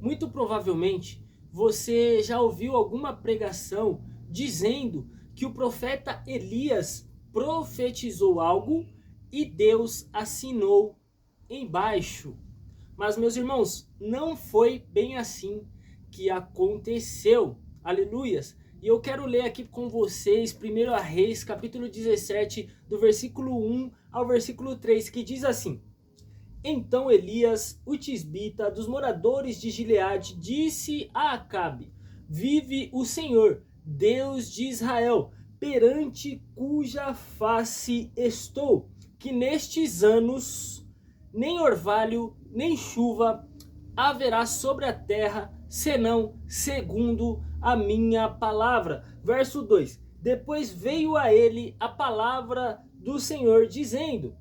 Muito provavelmente você já ouviu alguma pregação dizendo que o profeta Elias profetizou algo e Deus assinou embaixo. Mas, meus irmãos, não foi bem assim que aconteceu. Aleluias! E eu quero ler aqui com vocês 1 Reis, capítulo 17, do versículo 1 ao versículo 3, que diz assim: Então Elias, o tisbita, dos moradores de Gileade, disse a Acabe: Vive o Senhor, Deus de Israel, perante cuja face estou, que nestes anos nem orvalho, nem chuva haverá sobre a terra, senão segundo a minha palavra. Verso 2: Depois veio a ele a palavra do Senhor, dizendo: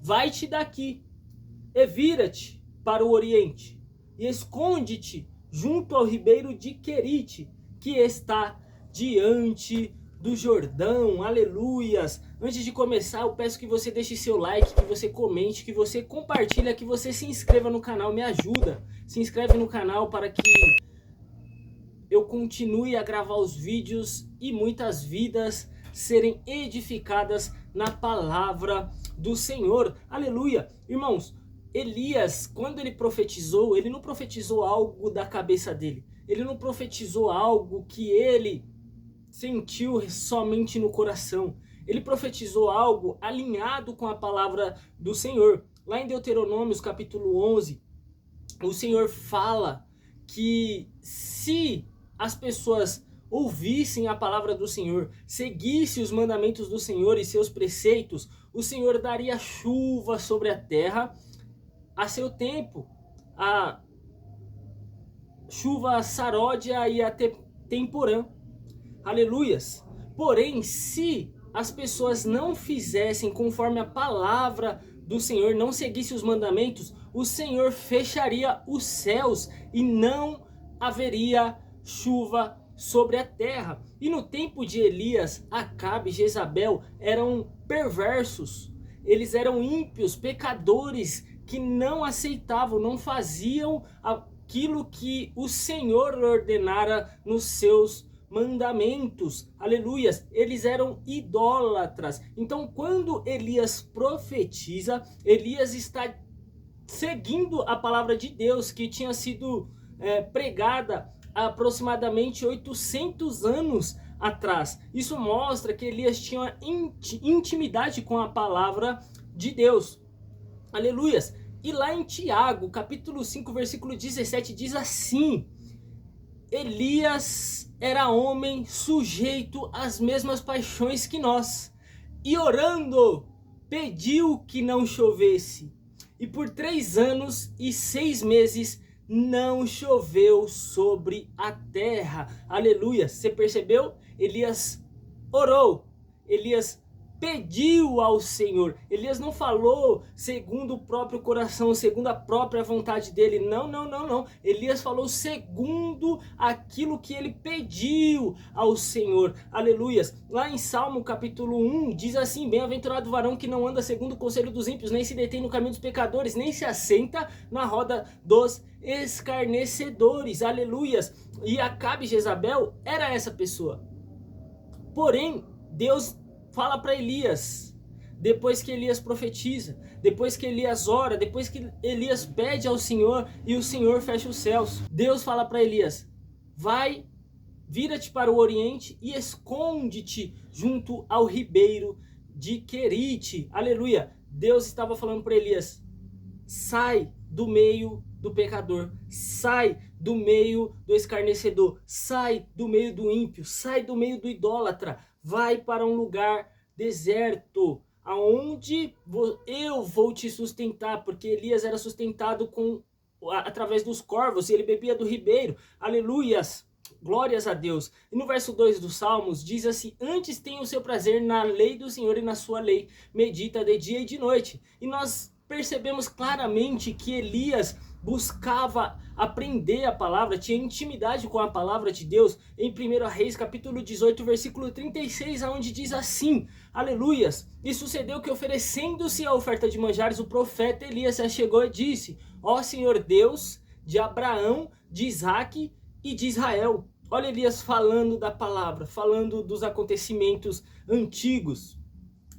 Vai-te daqui, e vira-te para o oriente, e esconde-te junto ao ribeiro de Querite, que está diante do Jordão. Aleluias! Antes de começar, eu peço que você deixe seu like, que você comente, que você compartilhe, que você se inscreva no canal, me ajuda. Se inscreve no canal para que eu continue a gravar os vídeos e muitas vidas serem edificadas na palavra do Senhor. Aleluia! Irmãos, Elias, quando ele profetizou, ele não profetizou algo da cabeça dele. Ele não profetizou algo que ele sentiu somente no coração. Ele profetizou algo alinhado com a palavra do Senhor. Lá em Deuteronômio, capítulo 11, o Senhor fala que se as pessoas ouvissem a palavra do Senhor, seguissem os mandamentos do Senhor e seus preceitos, o Senhor daria chuva sobre a terra a seu tempo, a chuva saródia e a temporã. Aleluias! Porém, se as pessoas não fizessem conforme a palavra do Senhor, não seguissem os mandamentos, o Senhor fecharia os céus e não haveria chuva sobre a terra. E no tempo de Elias, Acabe e Jezabel eram perversos, eles eram ímpios, pecadores, que não aceitavam, não faziam aquilo que o Senhor ordenara nos seus mandamentos. Aleluias! Eles eram idólatras. Então, quando Elias profetiza, Elias está seguindo a palavra de Deus que tinha sido pregada há aproximadamente 800 anos atrás. Isso mostra que Elias tinha intimidade com a palavra de Deus. Aleluias! E lá em Tiago, capítulo 5, versículo 17, diz assim: Elias era homem sujeito às mesmas paixões que nós, e orando, pediu que não chovesse. E por 3 anos e 6 meses não choveu sobre a terra. Aleluia! Você percebeu? Elias orou, Elias pediu ao Senhor. Elias não falou segundo o próprio coração, segundo a própria vontade dele. Não. Elias falou segundo aquilo que ele pediu ao Senhor. Aleluias. Lá em Salmo capítulo 1 diz assim: Bem-aventurado o varão que não anda segundo o conselho dos ímpios, nem se detém no caminho dos pecadores, nem se assenta na roda dos escarnecedores. Aleluias. E Acabe e Jezabel era essa pessoa. Porém, Deus fala para Elias, depois que Elias profetiza, depois que Elias ora, depois que Elias pede ao Senhor e o Senhor fecha os céus. Deus fala para Elias: vai, vira-te para o oriente e esconde-te junto ao ribeiro de Querite. Aleluia! Deus estava falando para Elias: sai do meio do pecador, sai do meio do escarnecedor, sai do meio do ímpio, sai do meio do idólatra, vai para um lugar deserto, aonde eu vou te sustentar, porque Elias era sustentado através dos corvos, e ele bebia do ribeiro. Aleluias! Glórias a Deus. E no verso 2 dos Salmos diz assim: antes tem o seu prazer na lei do Senhor, e na sua lei medita de dia e de noite. E nós percebemos claramente que Elias buscava aprender a palavra, tinha intimidade com a palavra de Deus. Em 1 Reis capítulo 18, versículo 36, onde diz assim: aleluias, e sucedeu que, oferecendo-se a oferta de manjares, o profeta Elias se achegou e disse: ó Senhor Deus de Abraão, de Isaac e de Israel. Olha Elias falando da palavra, falando dos acontecimentos antigos.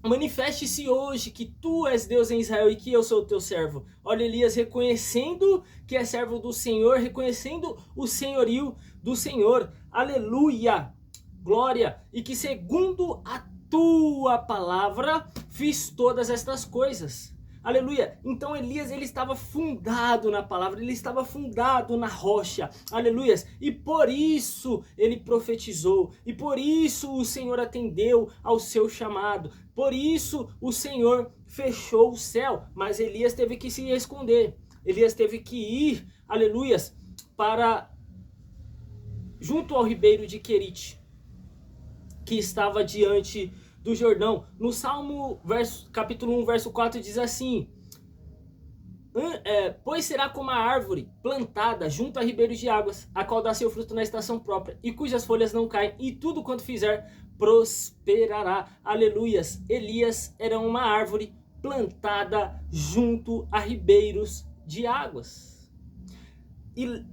Manifeste-se hoje que tu és Deus em Israel e que eu sou o teu servo. Olha Elias reconhecendo que é servo do Senhor, reconhecendo o senhorio do Senhor. Aleluia! Glória! E que segundo a tua palavra fiz todas estas coisas. Aleluia. Então Elias, ele estava fundado na palavra, ele estava fundado na rocha. Aleluias. E por isso ele profetizou. E por isso o Senhor atendeu ao seu chamado. Por isso o Senhor fechou o céu. Mas Elias teve que se esconder. Elias teve que ir, aleluias, para junto ao ribeiro de Querite, que estava diante do Jordão. No Salmo capítulo 1, verso 4 diz assim: pois será como a árvore plantada junto a ribeiros de águas, a qual dá seu fruto na estação própria, e cujas folhas não caem, e tudo quanto fizer prosperará. Aleluias. Elias era uma árvore plantada junto a ribeiros de águas. E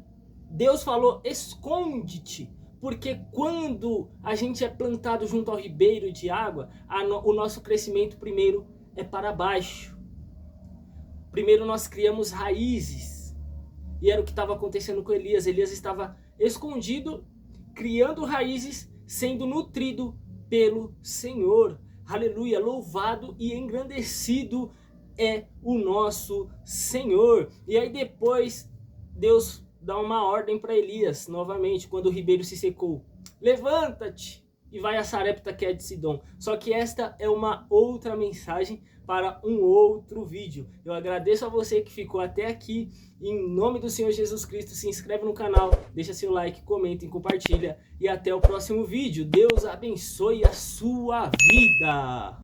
Deus falou: esconde-te. Porque quando a gente é plantado junto ao ribeiro de água, o nosso crescimento primeiro é para baixo. Primeiro nós criamos raízes. E era o que estava acontecendo com Elias. Elias estava escondido, criando raízes, sendo nutrido pelo Senhor. Aleluia, louvado e engrandecido é o nosso Senhor. E aí depois Deus dá uma ordem para Elias, novamente, quando o ribeiro se secou: levanta-te e vai a Sarepta, que é de Sidom. Só que esta é uma outra mensagem para um outro vídeo. Eu agradeço a você que ficou até aqui. Em nome do Senhor Jesus Cristo, se inscreve no canal, deixa seu like, comenta e compartilha. E até o próximo vídeo. Deus abençoe a sua vida.